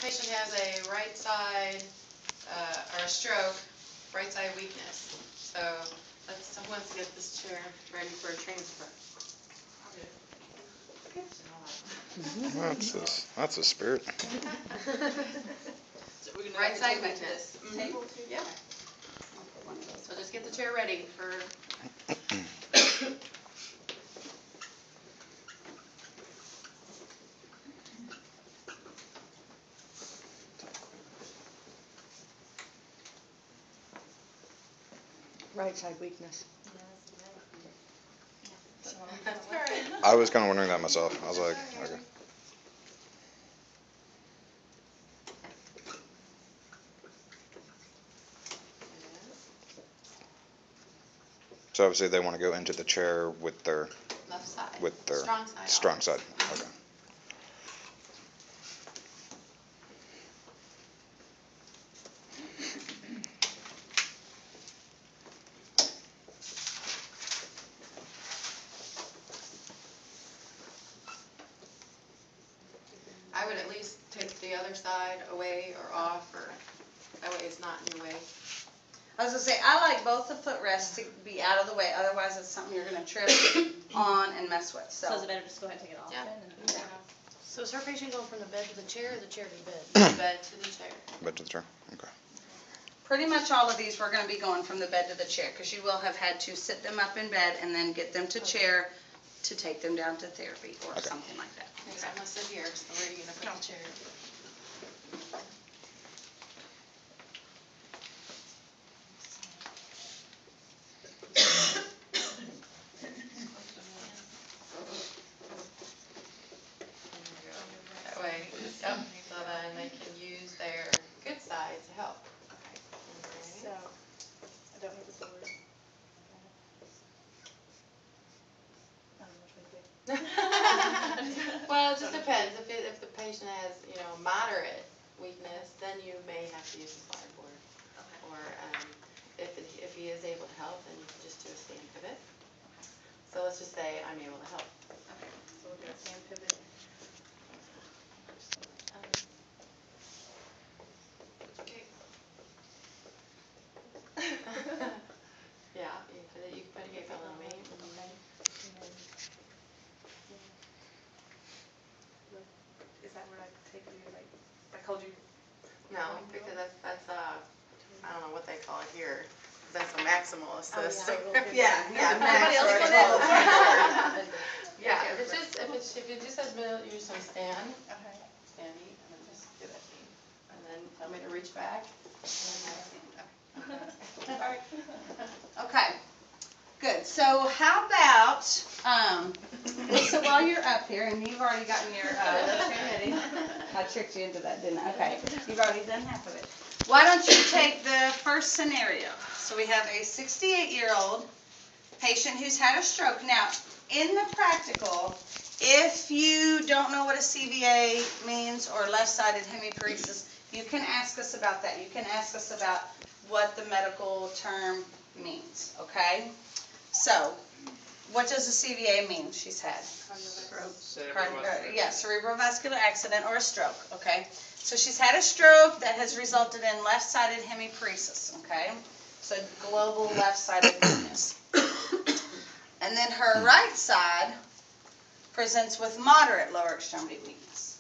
patient has a right side, or a stroke, right side weakness. So someone wants to get this chair ready for a transfer. That's a spirit. So right side weakness. Table too? Yeah. So just get the chair ready for. Right side weakness. That's all right. I was kind of wondering that myself. I was like, okay. So obviously they want to go into the chair with their Left side. with their strong side. strong side. Okay. I would at least take the other side away or off, or that way it's not in your way. I was gonna say, I like both the footrests to be out of the way, otherwise it's something you're gonna trip on and mess with, So is it better just go ahead and take it off Yeah. then? So is her patient going from the bed to the chair or the chair to the bed? Bed to the chair. Bed to the chair. Okay. Pretty much all of these, we're gonna be going from the bed to the chair, because you will have had to sit them up in bed and then get them to chair to take them down to therapy or Okay. something like that. Okay, I'm gonna sit here, so where are you gonna put the chair? That way, yep, so then they can use their good side to help. So, I don't know the word. Well, it just depends. If the patient has, moderate weakness, then you may have to use the slide board. Or if he is able to help, then you can just do a stand pivot. So let's just say I'm able to help. So we'll get a stand pivot. Okay. Yeah, you can put a gate on me. Is that where I take you, like, I called you? No, because that's I don't know what they call it here. That's a maximal assist. Yeah, yeah. Everybody else Max, put right. it. Yeah, if it just says middle, usually stand. Okay. Standing, and then just do that. And then tell me to reach back. Alright. Okay, good. So how about, Lisa, while you're up here, and you've already gotten your chair ready. I tricked you into that, didn't I? Okay, you've already done half of it. Why don't you take the first scenario? So we have a 68-year-old patient who's had a stroke. Now, in the practical, if you don't know what a CVA means or left-sided hemiparesis, you can ask us about that. You can ask us about what the medical term means, okay? So, what does a CVA mean she's had? Cerebrovascular accident or a stroke, okay? So she's had a stroke that has resulted in left-sided hemiparesis, okay? So global left-sided weakness. And then her right side presents with moderate lower extremity weakness.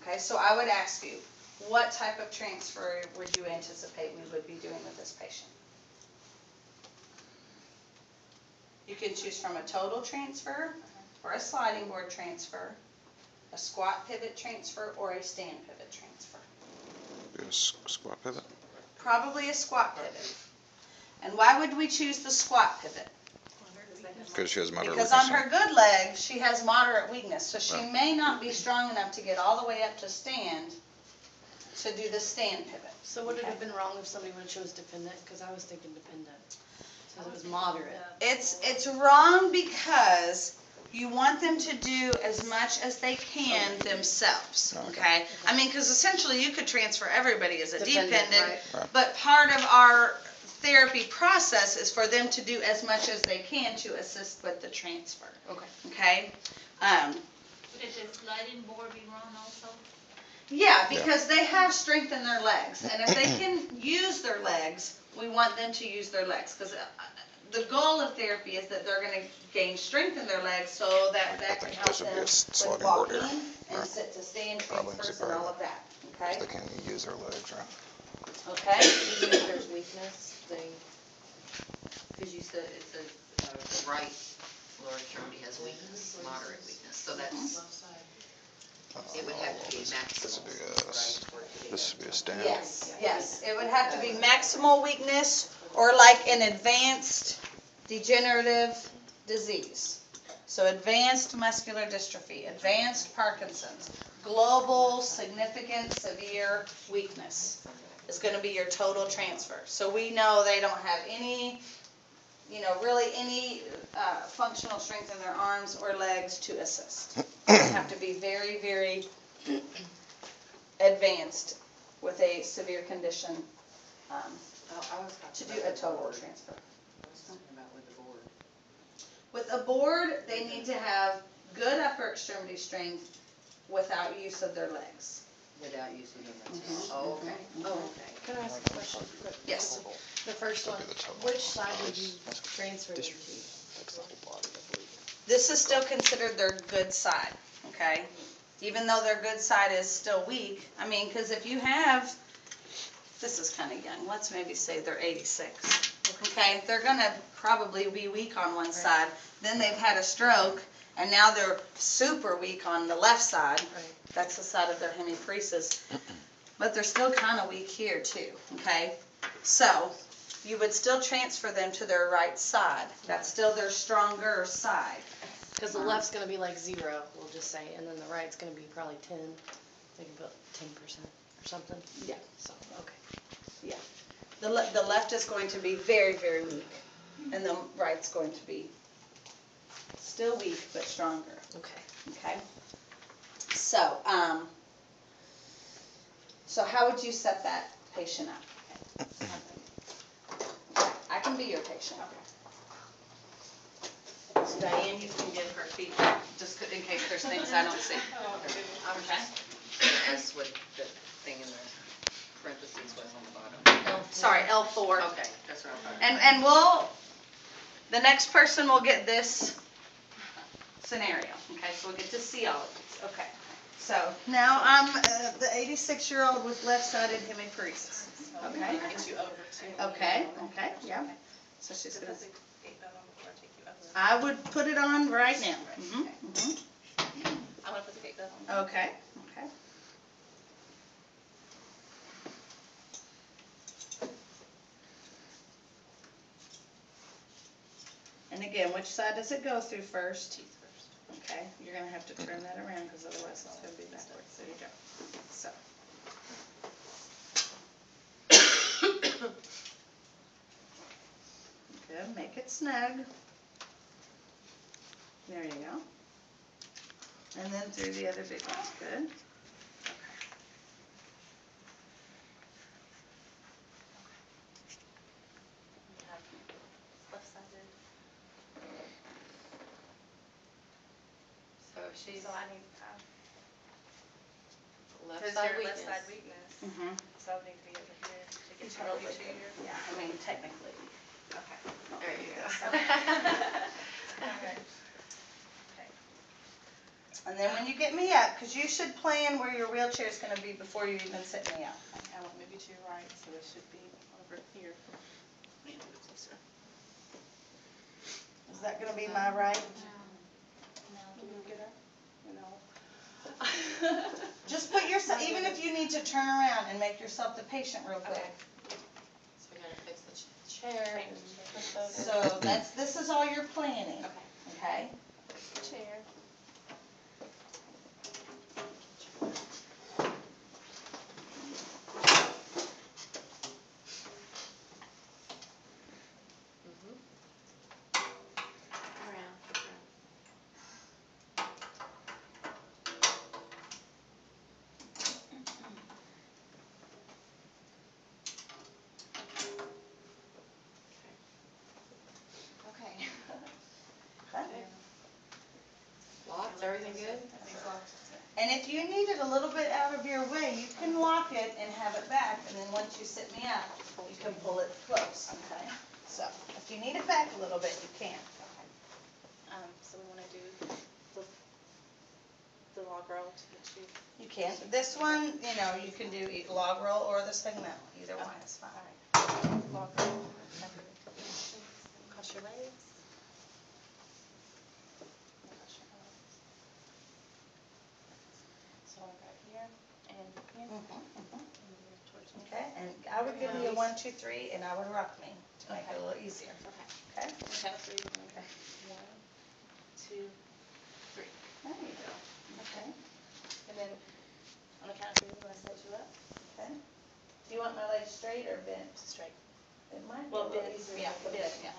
Okay, so I would ask you, what type of transfer would you anticipate we would be doing with this patient? You can choose from a total transfer, or a sliding board transfer, a squat pivot transfer, or a stand pivot transfer. Do a squat pivot. Probably a squat pivot. And why would we choose the squat pivot? Because she has moderate Because weakness. on her good leg, she has moderate weakness, so she Right. may not be strong enough to get all the way up to stand to do the stand pivot. So would it have been wrong if somebody would have chose dependent? Because I was thinking dependent. So it was moderate. It's wrong because you want them to do as much as they can themselves, okay? I mean, because essentially you could transfer everybody as a dependent, Right. but part of our therapy process is for them to do as much as they can to assist with the transfer. Okay. Okay? Would the sliding board be wrong also? Yeah, because they have strength in their legs, and if they can use their legs, we want them to use their legs, because the goal of therapy is that they're gonna gain strength in their legs so that I can think help this would be them a with sliding board walking here. and Right. sit to stand Probably transfers super and all high. of that, okay? They can't use their legs, right? Okay? Even if there's weakness, because you said it's the right lower extremity has weakness, moderate weakness, so that's, it would have to be This maximal, would be right? a, for it to be- this would be a stand. Yes, it would have to be maximal weakness or like an advanced degenerative disease. So advanced muscular dystrophy, advanced Parkinson's, global significant severe weakness is gonna be your total transfer. So we know they don't have any, really any functional strength in their arms or legs to assist. They have to be very, very advanced with a severe condition Oh, I was to talking do about a the total board. transfer. I was talking about with the board. With a board, they need to have good upper extremity strength without use of their legs. Without using them. Mhm. Oh, okay, oh, okay. Can I ask a question quick? Yes. The first one, That'd be the total. which side would you transfer them to? That's the whole body, I believe. This is still considered their good side, okay? Even though their good side is still weak, I mean, because if you have, this is kind of young, let's maybe say they're 86, okay? They're gonna probably be weak on one side, then they've had a stroke, and now they're super weak on the left side. Right. That's the side of their hemiparesis. But they're still kind of weak here too, okay? So, you would still transfer them to their right side. That's still their stronger side. Because the left's gonna be like 0, we'll just say, and then the right's gonna be probably 10. They can put 10% or something. Yeah. So, okay. The left is going to be very, very weak, and the right's going to be still weak but stronger, Okay. okay? So, so how would you set that patient up? I can be your patient. So Diane, you can give her feedback, just in case there's things I don't see. Okay. As with the thing in the parentheses was on the bottom. Sorry, L4. Okay, that's what I thought. And the next person will get this scenario, okay, so we'll get to see all of these, okay. So, now I'm the 86-year-old with left-sided hemiparesis, okay? Get you over to. Okay, yeah. So she's gonna, I would put it on right now. Mhm. I'm gonna put the gate belt on. Okay. And again, which side does it go through first? Teeth first. Okay, you're gonna have to turn that around, because otherwise it's gonna be backwards. There you go. So. Good, make it snug. There you go. And then through the other big ones, good. Left-sided. So she's So I need, left because side your left weakness. side weakness, Mm-hmm. so I need to be over here to get you Totally to good. your. Yeah, I mean, technically. Okay. There you go. Alright. And then when you get me up, because you should plan where your wheelchair's gonna be before you even sit me up. I want maybe to your right, so it should be over here. Maybe a little closer. Is that gonna be my right? Can you get up? No. Just put yourself, even if you need to turn around and make yourself the patient real quick. Okay. So we gotta fix the chair and put those. So this is all your planning, okay? Chair. Okay. Locks, everything good? Everything's locked. And if you need it a little bit out of your way, you can lock it and have it back, and then once you sit me up, you can pull it close, okay? So, if you need it back a little bit, you can. So we wanna do the log roll to get you. You can. This one, you can do log roll or the segmental, either one is fine. Log roll. Cross your legs. Cross your arms. So I got here and here. And you're towards me. Okay, and I would give you a 1, 2, 3, and I would rock me to make it a little easier. Okay? On the count of three, we're gonna go 1, 2, 3. There you go. Okay. And then on the count of three, we're gonna set you up Okay. Do you want my legs straight or bent? straight. It might be Well, a little bent, easier. yeah, to put bent, it- yeah.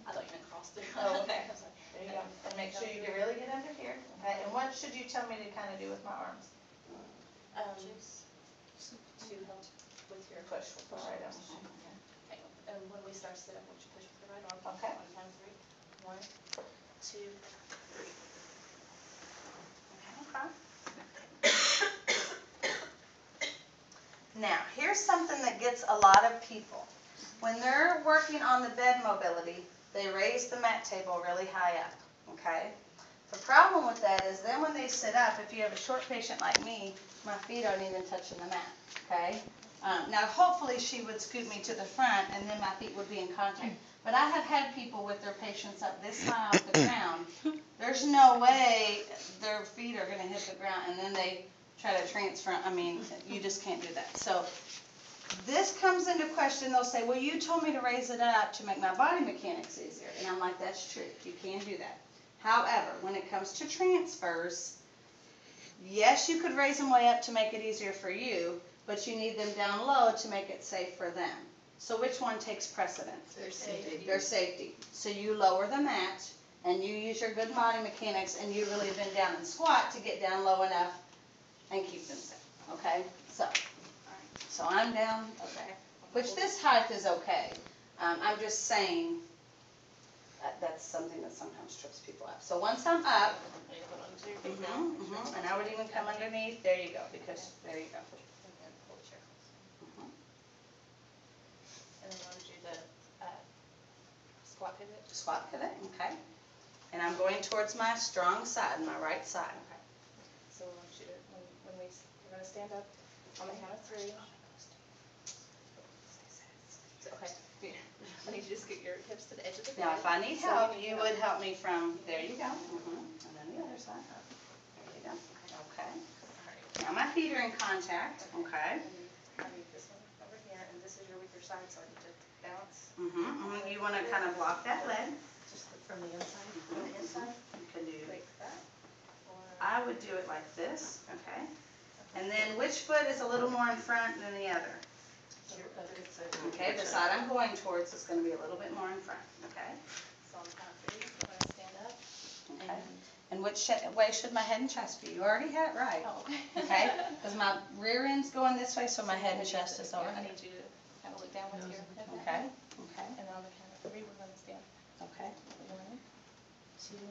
I thought you meant cross through. Oh, okay. I was like, There you go. And make sure you really get under here. Okay, and what should you tell me to kind of do with my arms? To help with your Push with the right arm. Okay, and when we start sit up, would you push with the right arm? Okay. On the count of three. 1, 2, 3. Now, here's something that gets a lot of people. When they're working on the bed mobility, they raise the mat table really high up, okay? The problem with that is then when they sit up, if you have a short patient like me, my feet aren't even touching the mat, okay? Now, hopefully she would scoot me to the front and then my feet would be in contact. But I have had people with their patients up this high off the ground. There's no way their feet are gonna hit the ground and then they try to transfer, you just can't do that. So this comes into question, they'll say, well, you told me to raise it up to make my body mechanics easier. And I'm like, that's true, you can do that. However, when it comes to transfers, yes, you could raise them way up to make it easier for you, but you need them down low to make it safe for them. So which one takes precedence? Their safety. Their safety. So you lower the mat, and you use your good body mechanics, and you really bend down and squat to get down low enough and keep them safe, okay? So I'm down, okay, which this height is okay. I'm just saying, that's something that sometimes trips people up. So once I'm up, And you put on your feet now. and I would even come underneath, there you go, because, there you go. And then pull the chair close. Mhm. And then we'll do the squat pivot. Squat pivot, okay? And I'm going towards my strong side, my right side. Okay. So we want you to, we're gonna stand up on the count of three. So, okay, I need you to scoot your hips to the edge of the bed. Now, if I need So help, need you help. would help me from, there you go, and then the other side. There you go, okay. Alright. Now my feet are in contact, okay? I need this one over here, and this is your weaker side, so I need to bounce You want to kind of block that leg. Just from the inside. from the inside, You can do, like that. Or, I would do it like this, okay? And then which foot is a little more in front than the other? Okay, the side I'm going towards is going to be a little bit more in front, okay? so on the count of three, we're gonna stand up. Okay. And which way should my head and chest be? You already had it right, Oh. okay? Because my rear end's going this way, so my head and chest is over I here. need you to kind of look down with your head. Okay, okay, And then on the count of three, we're gonna stand. okay. 1, 2, 3.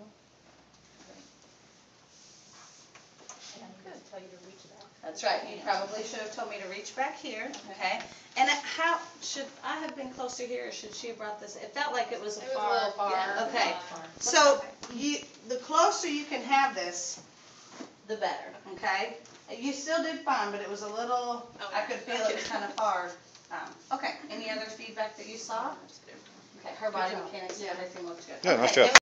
And I'm gonna tell you to reach back. That's right, you probably should have told me to reach back here, okay? And how, should I have been closer here, or should she have brought this, it felt like it was a It was a far. little far. Yeah, okay. So, the closer you can have this, the better, okay? You still did fine, but it was a little, I could feel it was kind of far. Okay, any other feedback that you saw? Okay, her body mechanics and everything looked good. Yeah, nice Okay, job.